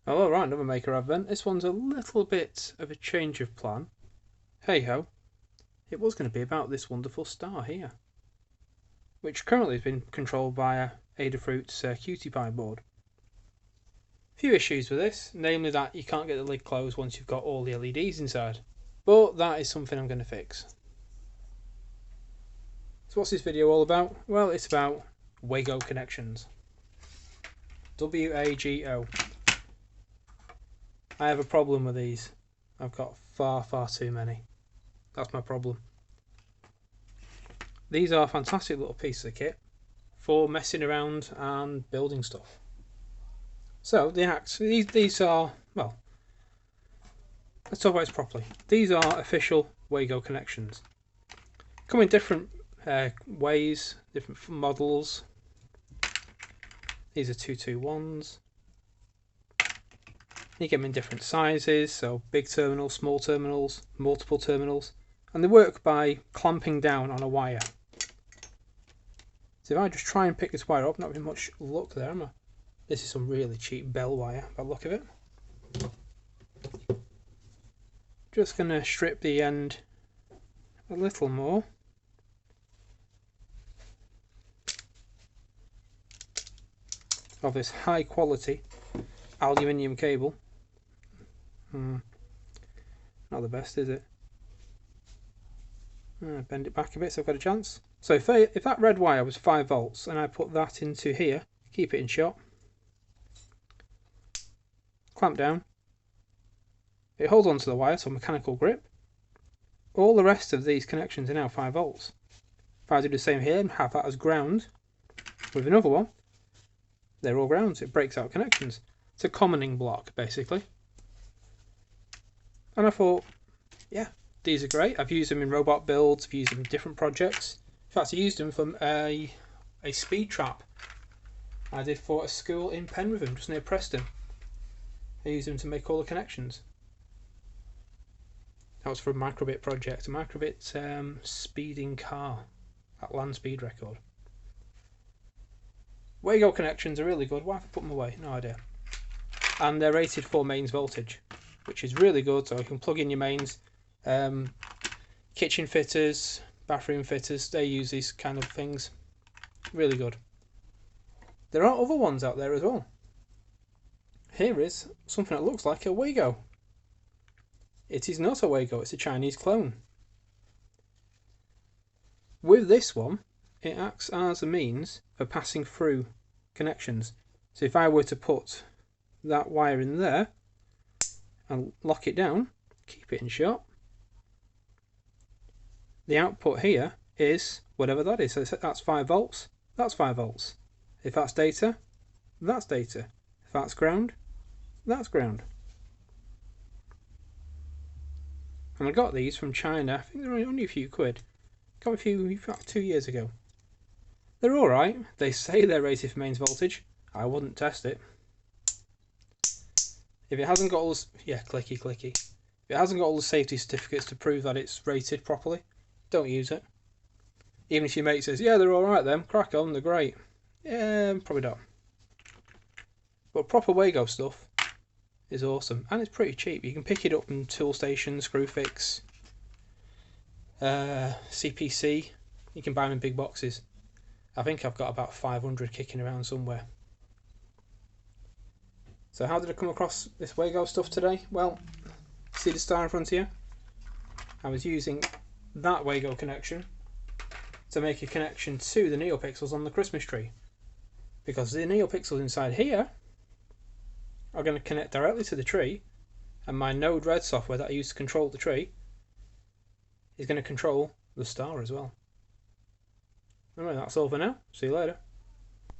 Well, alright, another Maker Advent. This one's a little bit of a change of plan. Hey ho, it was going to be about this wonderful star here, which currently has been controlled via Adafruit's Qt Py board. Few issues with this, namely that you can't get the lid closed once you've got all the LEDs inside. But that is something I'm going to fix. So what's this video all about? Well, it's about Wago connections. W-A-G-O. I have a problem with these. I've got far too many. That's my problem. These are fantastic little pieces of kit for messing around and building stuff. So these are, well, let's talk about this properly. These are official Wago connections. Come in different ways, different models. These are 221s. You get them in different sizes, so big terminals, small terminals, multiple terminals, and they work by clamping down on a wire. So if I just try and pick this wire up, not very much luck there, am I? This is some really cheap bell wire by the look of it. Just going to strip the end a little more. Of this high quality aluminium cable. Not the best, is it? Bend it back a bit so I've got a chance. So if that red wire was 5 volts and I put that into here, keep it in shot, clamp down, it holds onto the wire, so mechanical grip. All the rest of these connections are now 5 volts. If I do the same here and have that as ground with another one, they're all grounds. It breaks out connections. It's a commoning block, basically. And I thought, yeah, these are great. I've used them in robot builds. I've used them in different projects. In fact, I used them for a speed trap I did for a school in Penritham, just near Preston. I used them to make all the connections. That was for a microbit project, a microbit speeding car at land speed record. Wago connections are really good. Why have I put them away? No idea. And they're rated for mains voltage, which is really good. So you can plug in your mains. Kitchen fitters, bathroom fitters, they use these kind of things. Really good. There are other ones out there as well. Here is something that looks like a Wago. It is not a Wago, it's a Chinese clone. With this one, it acts as a means for passing through connections. So if I were to put that wire in there and lock it down, keep it in shot, the output here is whatever that is. So that's 5 volts, that's 5 volts. If that's data, that's data. If that's ground, that's ground. And I got these from China. I think they're only a few quid. Got a few, about 2 years ago. They're alright. They say they're rated for mains voltage. I wouldn't test it. If it hasn't got all the, yeah, clicky. If it hasn't got all the safety certificates to prove that it's rated properly, don't use it. Even if your mate says, yeah, they're alright then, crack on, they're great. Yeah, probably not. But proper Wago stuff is awesome. And it's pretty cheap. You can pick it up from Toolstation, Screwfix, CPC. You can buy them in big boxes. I think I've got about 500 kicking around somewhere. So how did I come across this Wago stuff today? Well, see the star in front of you? I was using that Wago connection to make a connection to the NeoPixels on the Christmas tree. Because the NeoPixels inside here are going to connect directly to the tree, and my Node Red software that I use to control the tree is going to control the star as well. Anyway, that's all for now. See you later.